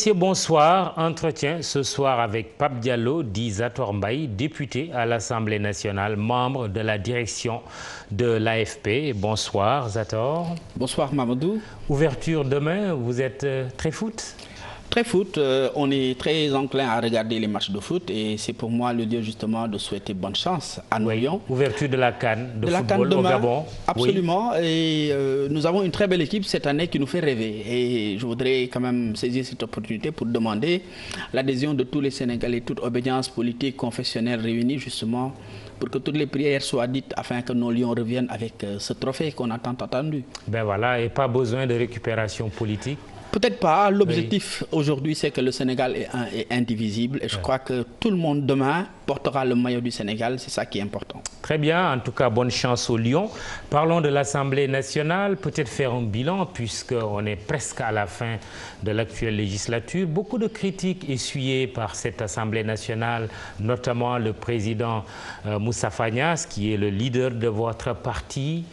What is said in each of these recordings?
Monsieur, bonsoir. Entretien ce soir avec Pape Diallo, dit Zator Mbaye, député à l'Assemblée nationale, membre de la direction de l'AFP. Bonsoir Zator. Bonsoir Mamadou. Ouverture demain, vous êtes très foot? Très foot, on est très enclin à regarder les matchs de foot et c'est pour moi le lieu justement de souhaiter bonne chance à nos Lions. Ouverture de la CAN de football demain, au Gabon. Absolument, oui. Et nous avons une très belle équipe cette année qui nous fait rêver. Et je voudrais quand même saisir cette opportunité pour demander l'adhésion de tous les Sénégalais, toute obédience politique, confessionnelle réunie justement pour que toutes les prières soient dites afin que nos Lions reviennent avec ce trophée qu'on a tant attendu. Ben voilà, et pas besoin de récupération politique. Peut-être pas. L'objectif aujourd'hui, c'est que le Sénégal est indivisible. Et je crois que tout le monde demain portera le maillot du Sénégal. C'est ça qui est important. Très bien. En tout cas, bonne chance aux Lions. Parlons de l'Assemblée nationale. Peut-être faire un bilan puisqu'on est presque à la fin de l'actuelle législature. Beaucoup de critiques essuyées par cette Assemblée nationale, notamment le président Moussa Fagnas, qui est le leader de votre parti.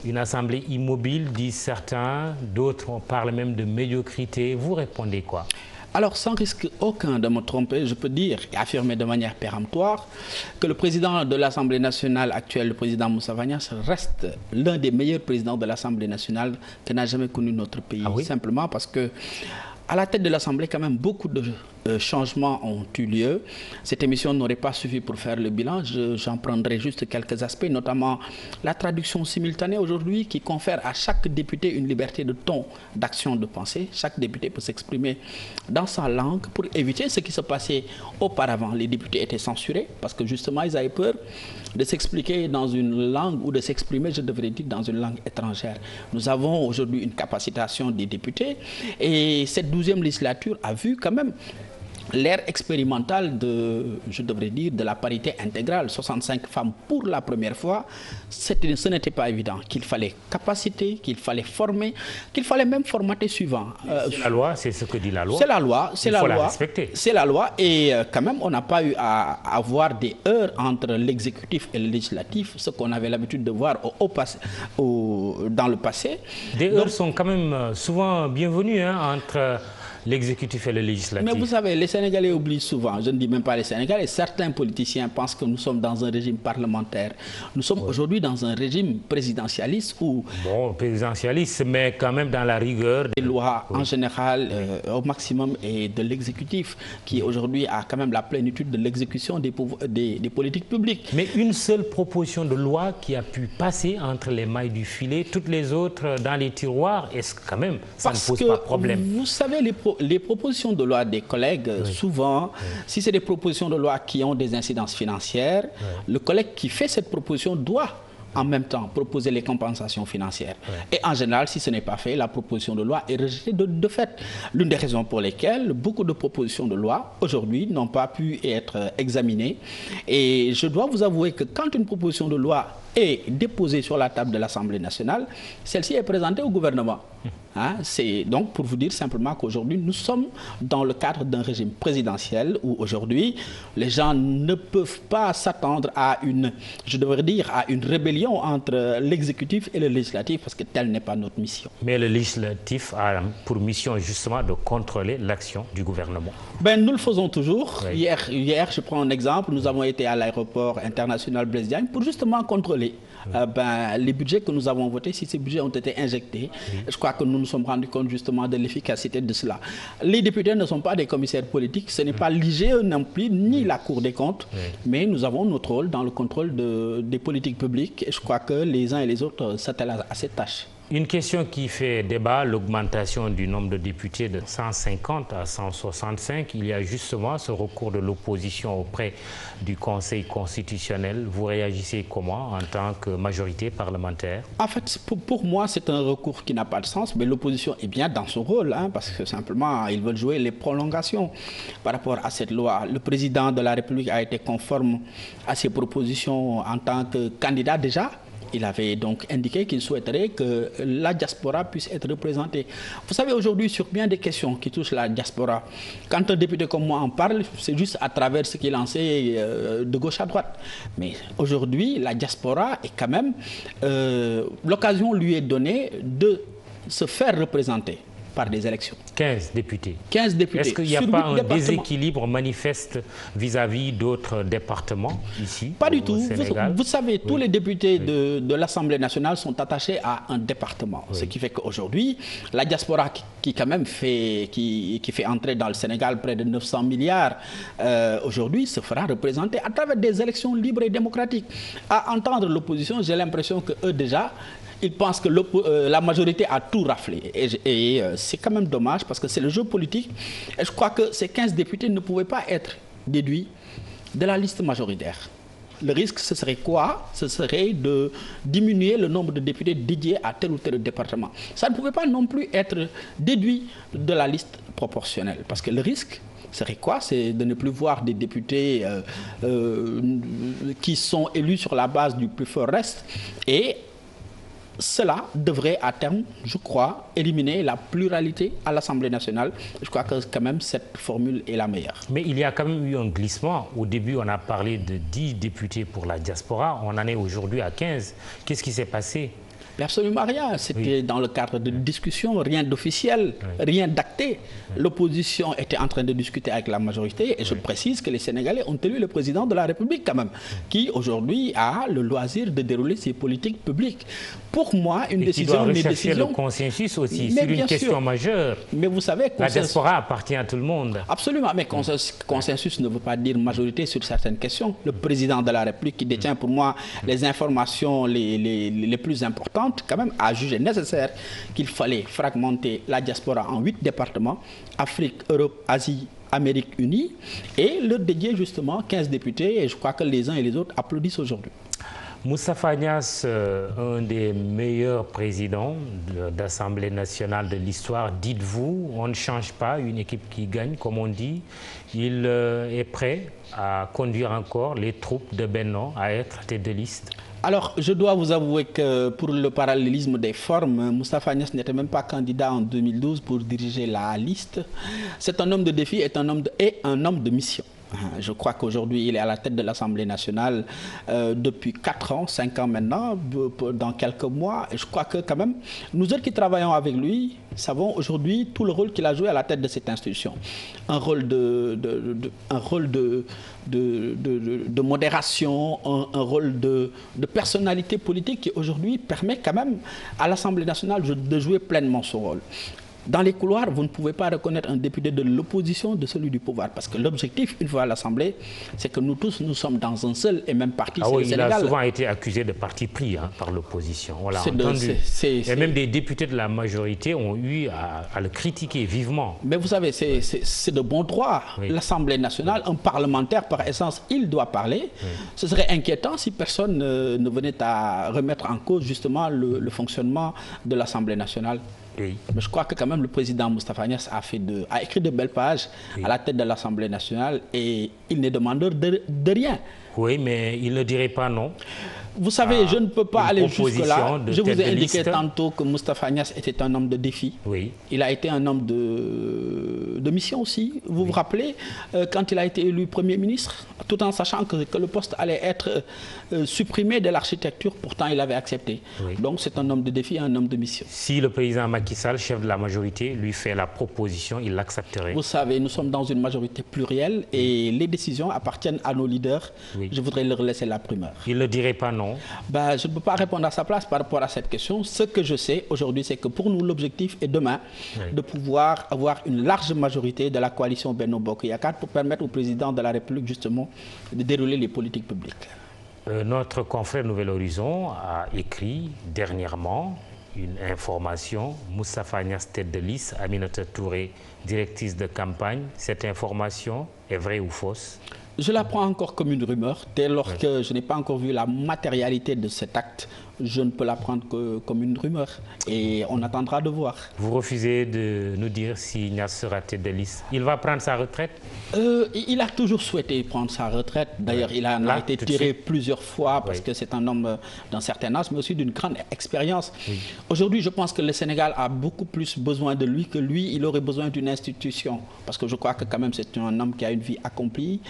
Une assemblée immobile, disent certains, d'autres parlent même de médiocrité. Vous répondez quoi? Alors, sans risque aucun de me tromper, je peux dire et affirmer de manière péremptoire que le président de l'Assemblée nationale actuelle, le président Moussa Fagnas, reste l'un des meilleurs présidents de l'Assemblée nationale que n'a jamais connu notre pays. Ah oui? Simplement parce que à la tête de l'Assemblée, quand même, beaucoup de changements ont eu lieu. Cette émission n'aurait pas suffi pour faire le bilan. J'en prendrai juste quelques aspects, notamment la traduction simultanée aujourd'hui qui confère à chaque député une liberté de ton, d'action, de pensée. Chaque député peut s'exprimer dans sa langue pour éviter ce qui se passait auparavant. Les députés étaient censurés parce que justement, ils avaient peur de s'expliquer dans une langue ou de s'exprimer, je devrais dire, dans une langue étrangère. Nous avons aujourd'hui une capacitation des députés et cette 12e législature a vu quand même l'ère expérimentale de, je devrais dire, de la parité intégrale, 65 femmes pour la première fois. Ce n'était pas évident, qu'il fallait capaciter, qu'il fallait former, qu'il fallait même formater suivant. C'est la loi, c'est ce que dit la loi. C'est la loi, c'est la loi. Il faut la respecter. C'est la loi et quand même on n'a pas eu à avoir des heurts entre l'exécutif et le législatif, ce qu'on avait l'habitude de voir dans le passé. Des heurts sont quand même souvent bienvenus entre l'exécutif et le législatif. Mais vous savez, les Sénégalais oublient souvent, je ne dis même pas les Sénégalais, certains politiciens pensent que nous sommes dans un régime parlementaire. Nous sommes aujourd'hui dans un régime présidentialiste où... Bon, présidentialiste, mais quand même dans la rigueur des lois en général au maximum et de l'exécutif qui aujourd'hui a quand même la plénitude de l'exécution des politiques publiques. Mais une seule proposition de loi qui a pu passer entre les mailles du filet, toutes les autres dans les tiroirs, est-ce que quand même ça ne pose pas de problème? Vous savez, les propositions de loi des collègues, souvent, si c'est des propositions de loi qui ont des incidences financières, le collègue qui fait cette proposition doit en même temps proposer les compensations financières. Et en général, si ce n'est pas fait, la proposition de loi est rejetée de fait. L'une des raisons pour lesquelles beaucoup de propositions de loi, aujourd'hui, n'ont pas pu être examinées. Et je dois vous avouer que quand une proposition de loi est déposée sur la table de l'Assemblée nationale, celle-ci est présentée au gouvernement. C'est donc pour vous dire simplement qu'aujourd'hui, nous sommes dans le cadre d'un régime présidentiel où aujourd'hui, les gens ne peuvent pas s'attendre à une, je devrais dire, à une rébellion entre l'exécutif et le législatif parce que telle n'est pas notre mission. Mais le législatif a pour mission justement de contrôler l'action du gouvernement. Nous le faisons toujours. Hier, je prends un exemple, nous avons été à l'aéroport international Blaise Diagne pour justement contrôler les budgets que nous avons votés, si ces budgets ont été injectés. Je crois que nous nous sommes rendus compte justement de l'efficacité de cela. Les députés ne sont pas des commissaires politiques, ce n'est pas l'IGE non plus, ni la Cour des comptes, mais nous avons notre rôle dans le contrôle des politiques publiques et je crois que les uns et les autres s'attellent à cette tâche. Une question qui fait débat, l'augmentation du nombre de députés de 150 à 165. Il y a justement ce recours de l'opposition auprès du Conseil constitutionnel. Vous réagissez comment en tant que majorité parlementaire? En fait, pour moi, c'est un recours qui n'a pas de sens, mais l'opposition est bien dans son rôle, parce que simplement, ils veulent jouer les prolongations par rapport à cette loi. Le président de la République a été conforme à ces propositions en tant que candidat déjà. Il avait donc indiqué qu'il souhaiterait que la diaspora puisse être représentée. Vous savez, aujourd'hui, sur bien des questions qui touchent la diaspora, quand un député comme moi en parle, c'est juste à travers ce qu'il en sait de gauche à droite. Mais aujourd'hui, la diaspora est quand même... l'occasion lui est donnée de se faire représenter. par des élections. 15 députés. 15 députés. Est-ce qu'il n'y a pas un déséquilibre manifeste vis-à-vis d'autres départements ici? Pas du tout. Sénégal? Vous savez, tous les députés de l'Assemblée nationale sont attachés à un département. Ce qui fait qu'aujourd'hui, la diaspora qui quand même qui fait entrer dans le Sénégal près de 900 milliards, aujourd'hui se fera représenter à travers des élections libres et démocratiques. À entendre l'opposition, j'ai l'impression qu'eux déjà, ils pensent que la majorité a tout raflé. Et c'est quand même dommage parce que c'est le jeu politique. Et je crois que ces 15 députés ne pouvaient pas être déduits de la liste majoritaire. Le risque, ce serait quoi? Ce serait de diminuer le nombre de députés dédiés à tel ou tel département. Ça ne pouvait pas non plus être déduit de la liste proportionnelle. Parce que le risque serait quoi? C'est de ne plus voir des députés qui sont élus sur la base du plus fort reste. Et cela devrait à terme, je crois, éliminer la pluralité à l'Assemblée nationale. Je crois que quand même cette formule est la meilleure. Mais il y a quand même eu un glissement. Au début, on a parlé de 10 députés pour la diaspora. On en est aujourd'hui à 15. Qu'est-ce qui s'est passé? Absolument rien. C'était dans le cadre de discussions, rien d'officiel, rien d'acté. L'opposition était en train de discuter avec la majorité et je précise que les Sénégalais ont élu le président de la République quand même, qui aujourd'hui a le loisir de dérouler ses politiques publiques. Pour moi, une décision n'est décision... le consensus aussi sur une question majeure. Mais vous savez... La diaspora appartient à tout le monde. Absolument, mais consensus ne veut pas dire majorité sur certaines questions. Le président de la République qui détient pour moi les informations les plus importantes, quand même, a jugé nécessaire qu'il fallait fragmenter la diaspora en 8 départements, Afrique, Europe, Asie, Amérique unie, et leur dédier justement 15 députés, et je crois que les uns et les autres applaudissent aujourd'hui. Moustapha Niasse, un des meilleurs présidents d'Assemblée nationale de l'histoire, dites-vous, on ne change pas une équipe qui gagne, comme on dit. Il est prêt à conduire encore les troupes de Benno à être tête de liste? Alors, je dois vous avouer que pour le parallélisme des formes, Moustapha Niasse n'était même pas candidat en 2012 pour diriger la liste. C'est un homme de défi et un homme de mission. Je crois qu'aujourd'hui, il est à la tête de l'Assemblée nationale depuis 4 ans, 5 ans maintenant, dans quelques mois. Et je crois que quand même, nous autres qui travaillons avec lui, savons aujourd'hui tout le rôle qu'il a joué à la tête de cette institution. Un rôle de modération, un rôle de personnalité politique qui aujourd'hui permet quand même à l'Assemblée nationale de jouer pleinement son rôle. Dans les couloirs, vous ne pouvez pas reconnaître un député de l'opposition de celui du pouvoir. Parce que l'objectif, une fois à l'Assemblée, c'est que nous tous, nous sommes dans un seul et même parti. Ah oui, il a souvent été accusé de parti pris par l'opposition. On l'a entendu. Et même des députés de la majorité ont eu à le critiquer vivement. Mais vous savez, c'est de bon droit. Oui. L'Assemblée nationale, un parlementaire par essence, il doit parler. Oui. Ce serait inquiétant si personne ne venait à remettre en cause justement le fonctionnement de l'Assemblée nationale. Oui. Mais je crois que quand même le président Moustapha Niasse a écrit de belles pages à la tête de l'Assemblée nationale et il n'est demandeur de rien. Oui, mais il ne dirait pas non. Vous savez, je ne peux pas aller jusque-là. Je vous ai indiqué tantôt que Moustapha Niasse était un homme de défi. Oui. Il a été un homme de mission aussi. Vous vous rappelez, quand il a été élu Premier ministre, tout en sachant que le poste allait être supprimé de l'architecture, pourtant il avait accepté. Oui. Donc c'est un homme de défi et un homme de mission. Si le président Macky Sall, chef de la majorité, lui fait la proposition, il l'accepterait. Vous savez, nous sommes dans une majorité plurielle et les décisions appartiennent à nos leaders. Oui. Je voudrais leur laisser la primeur. Il ne dirait pas non. Ben, je ne peux pas répondre à sa place par rapport à cette question. Ce que je sais aujourd'hui, c'est que pour nous, l'objectif est demain de pouvoir avoir une large majorité de la coalition Benno Bokk Yakaar pour permettre au président de la République justement de dérouler les politiques publiques. Notre confrère Nouvel Horizon a écrit dernièrement une information. Moustapha Niasse, tête de liste, Aminata Touré, directrice de campagne. Cette information est vraie ou fausse? Je la prends encore comme une rumeur. Dès lors que je n'ai pas encore vu la matérialité de cet acte, je ne peux la prendre que comme une rumeur. Et on attendra de voir. Vous refusez de nous dire si Niasse sera tête de liste. Il va prendre sa retraite? Il a toujours souhaité prendre sa retraite. D'ailleurs, il en a été tiré plusieurs fois parce que c'est un homme d'un certain âge, mais aussi d'une grande expérience. Oui. Aujourd'hui, je pense que le Sénégal a beaucoup plus besoin de lui que lui. Il aurait besoin d'une institution. Parce que je crois que quand même c'est un homme qui a une vie accomplie,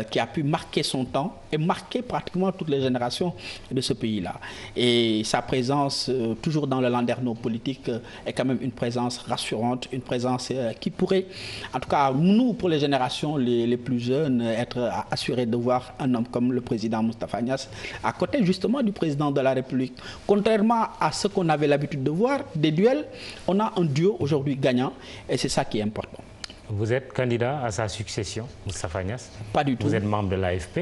qui a pu marquer son temps et marquer pratiquement toutes les générations de ce pays-là. Et et sa présence toujours dans le landerneau politique est quand même une présence rassurante, une présence qui pourrait, en tout cas nous pour les générations les plus jeunes, être assurés de voir un homme comme le président Moustapha Niasse à côté justement du président de la République. Contrairement à ce qu'on avait l'habitude de voir, des duels, on a un duo aujourd'hui gagnant et c'est ça qui est important. Vous êtes candidat à sa succession, Moustapha Niasse? Pas du tout. Vous êtes membre de l'AFP?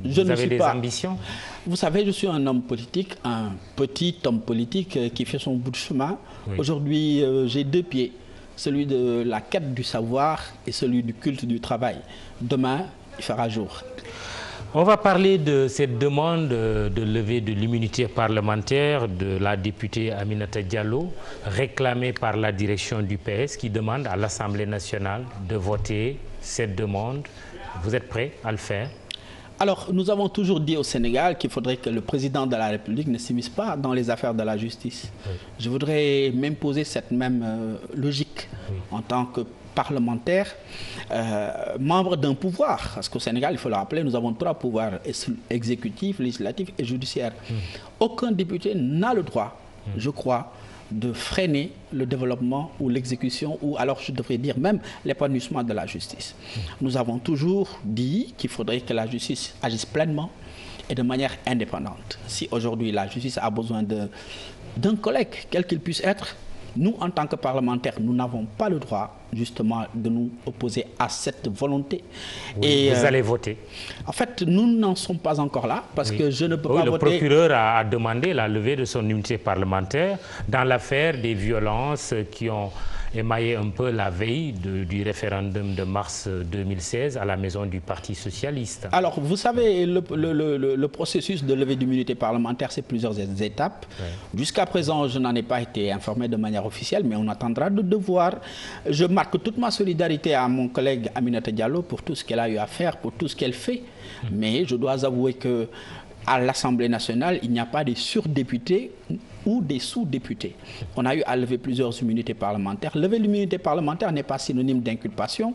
Vous avez des ambitions? Vous savez, je suis un homme politique, un petit homme politique qui fait son bout de chemin. Oui. Aujourd'hui, j'ai deux pieds, celui de la quête du savoir et celui du culte du travail. Demain, il fera jour. On va parler de cette demande de levée de l'immunité parlementaire de la députée Aminata Diallo, réclamée par la direction du PS, qui demande à l'Assemblée nationale de voter cette demande. Vous êtes prêt à le faire? Alors, nous avons toujours dit au Sénégal qu'il faudrait que le président de la République ne s'immisce pas dans les affaires de la justice. Oui. Je voudrais m'imposer cette même logique en tant que parlementaire, membre d'un pouvoir. Parce qu'au Sénégal, il faut le rappeler, nous avons 3 pouvoirs, exécutif, législatif et judiciaire. Aucun député n'a le droit, je crois, de freiner le développement ou l'exécution, ou alors je devrais dire même l'épanouissement de la justice. Nous avons toujours dit qu'il faudrait que la justice agisse pleinement et de manière indépendante. Si aujourd'hui la justice a besoin d'un collègue, quel qu'il puisse être, nous, en tant que parlementaires, nous n'avons pas le droit, justement, de nous opposer à cette volonté. Oui, et vous allez voter? En fait, nous n'en sommes pas encore là, parce que je ne peux pas voter. Le procureur a demandé la levée de son immunité parlementaire dans l'affaire des violences qui ont émaillé un peu la veille du référendum de mars 2016 à la maison du Parti socialiste. Alors, vous savez, le processus de levée d'immunité parlementaire, c'est plusieurs étapes. Oui. Jusqu'à présent, je n'en ai pas été informé de manière officielle, mais on attendra de voir. Je marque toute ma solidarité à mon collègue Aminata Diallo pour tout ce qu'elle a eu à faire, pour tout ce qu'elle fait. Mais je dois avouer que à l'Assemblée nationale, il n'y a pas de surdéputés ou des sous-députés. On a eu à lever plusieurs immunités parlementaires. Lever l'immunité parlementaire n'est pas synonyme d'inculpation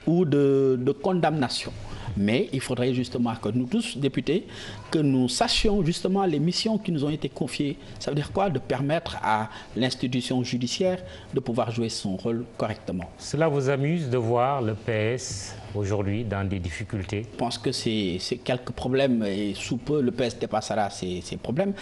ou de condamnation. Mais il faudrait justement que nous tous, députés, que nous sachions justement les missions qui nous ont été confiées. Ça veut dire quoi? De permettre à l'institution judiciaire de pouvoir jouer son rôle correctement. Cela vous amuse de voir le PS aujourd'hui dans des difficultés? Je pense que c'est quelques problèmes et sous peu le PS dépassera ces problèmes.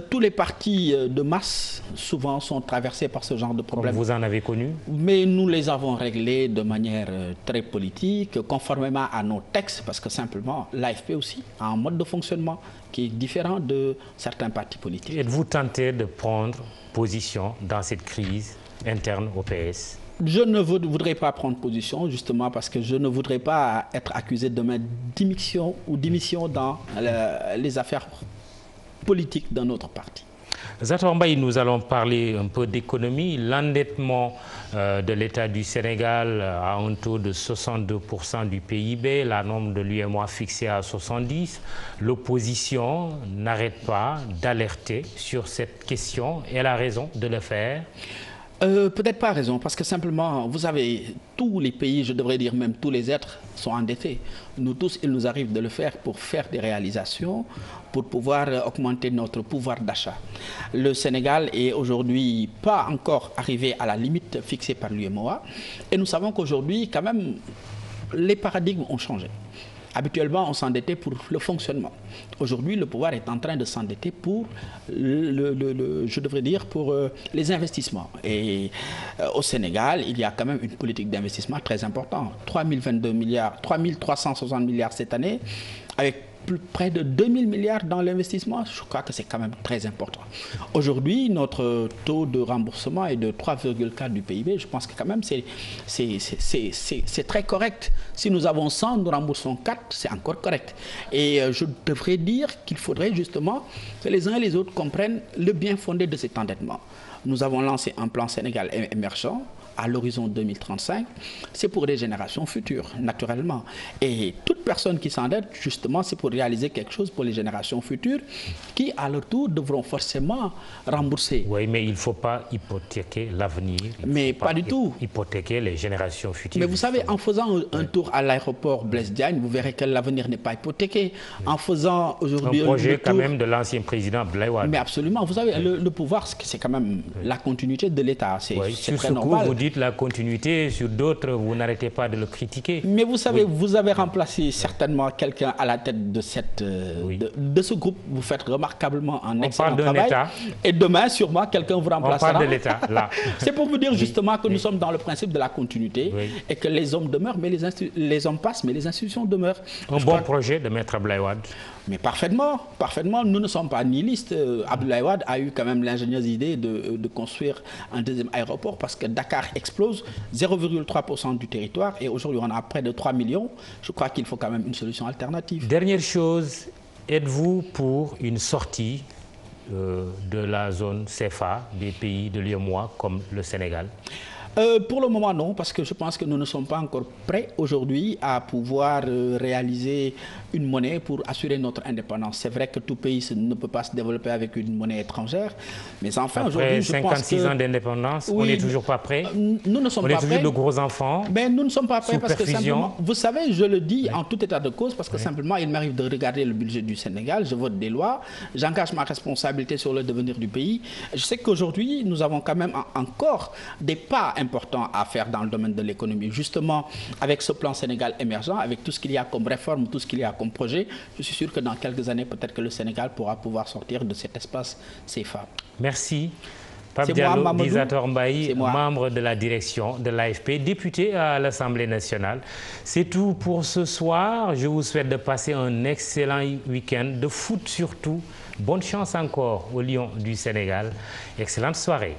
Tous les partis de masse souvent sont traversés par ce genre de problèmes. Vous en avez connu? Mais nous les avons réglés de manière très politique, conformément à nos textes, parce que simplement l'AFP aussi a un mode de fonctionnement qui est différent de certains partis politiques. Êtes-vous tenté de prendre position dans cette crise interne au PS? Je ne voudrais pas prendre position, justement parce que je ne voudrais pas être accusé de ma démission ou d'émission dans les affaires politiques d'un autre parti. Zator Mbaye, nous allons parler un peu d'économie. L'endettement de l'État du Sénégal a un taux de 62% du PIB, la norme de l'UEMOA fixée à 70%. L'opposition n'arrête pas d'alerter sur cette question. Elle a raison de le faire? Peut-être pas raison, parce que simplement, vous savez, tous les pays, je devrais dire même tous les êtres, sont endettés. Nous tous, il nous arrive de le faire pour faire des réalisations, pour pouvoir augmenter notre pouvoir d'achat. Le Sénégal est aujourd'hui pas encore arrivé à la limite fixée par l'UEMOA, et nous savons qu'aujourd'hui, quand même, les paradigmes ont changé. Habituellement, on s'endettait pour le fonctionnement. Aujourd'hui, le pouvoir est en train de s'endetter pour, je devrais dire, pour les investissements. Et au Sénégal, il y a quand même une politique d'investissement très importante. 3022 milliards, 3360 milliards cette année, avec près de 2000 milliards dans l'investissement, je crois que c'est quand même très important. Aujourd'hui, notre taux de remboursement est de 3,4 du PIB. Je pense que quand même c'est très correct. Si nous avons 100, nous remboursons 4, c'est encore correct. Et je devrais dire qu'il faudrait justement que les uns et les autres comprennent le bien fondé de cet endettement. Nous avons lancé un plan Sénégal émergent à l'horizon 2035, c'est pour des générations futures, naturellement. Et toute personne qui s'endette, justement, c'est pour réaliser quelque chose pour les générations futures qui, à leur tour, devront forcément rembourser. Oui, mais il ne faut pas hypothéquer l'avenir. Mais pas du tout. Hypothéquer les générations futures. Mais vous savez, en faisant un tour à l'aéroport Blaise Diagne, vous verrez que l'avenir n'est pas hypothéqué. En faisant aujourd'hui un projet quand même de l'ancien président Abdoulaye Wade. Mais absolument. Vous savez, le pouvoir, c'est quand même la continuité de l'État. C'est très normal. Sur ce coup, vous dites la continuité, sur d'autres, vous n'arrêtez pas de le critiquer. Mais vous savez, vous avez remplacé certainement quelqu'un à la tête de, de ce groupe. Vous faites remarquablement un excellent travail. État. Et demain, sûrement, quelqu'un vous remplacera. On parle de l'État, là. C'est pour vous dire justement que nous sommes dans le principe de la continuité et que les hommes demeurent, mais les hommes passent, mais les institutions demeurent. Un bon projet de Maître Abdoulaye Wade. Mais parfaitement, parfaitement. Nous ne sommes pas nihilistes. Abdoulaye Wade a eu quand même l'ingénieuse idée de construire un deuxième aéroport parce que Dakar explose 0,3% du territoire et aujourd'hui on a près de 3 millions. Je crois qu'il faut quand même une solution alternative. Dernière chose, êtes-vous pour une sortie de la zone CFA des pays de l'UEMOA comme le Sénégal? Pour le moment, non, parce que je pense que nous ne sommes pas encore prêts aujourd'hui à pouvoir réaliser une monnaie pour assurer notre indépendance. C'est vrai que tout pays ne peut pas se développer avec une monnaie étrangère, mais enfin, aujourd'hui, je pense que... Après 56 ans d'indépendance, on n'est toujours pas prêt. Nous ne sommes pas prêts. On est toujours de gros enfants. Mais nous ne sommes pas prêts parce que simplement, vous savez, je le dis en tout état de cause, parce que simplement, il m'arrive de regarder le budget du Sénégal, je vote des lois, j'engage ma responsabilité sur le devenir du pays. Je sais qu'aujourd'hui, nous avons quand même encore des pas important à faire dans le domaine de l'économie. Justement, avec ce plan Sénégal émergent, avec tout ce qu'il y a comme réforme, tout ce qu'il y a comme projet, je suis sûr que dans quelques années, peut-être que le Sénégal pourra pouvoir sortir de cet espace CFA. Merci. Pape Diallo, Disator Mbaye, membre de la direction de l'AFP, député à l'Assemblée nationale. C'est tout pour ce soir. Je vous souhaite de passer un excellent week-end, de foot surtout. Bonne chance encore aux Lions du Sénégal. Excellente soirée.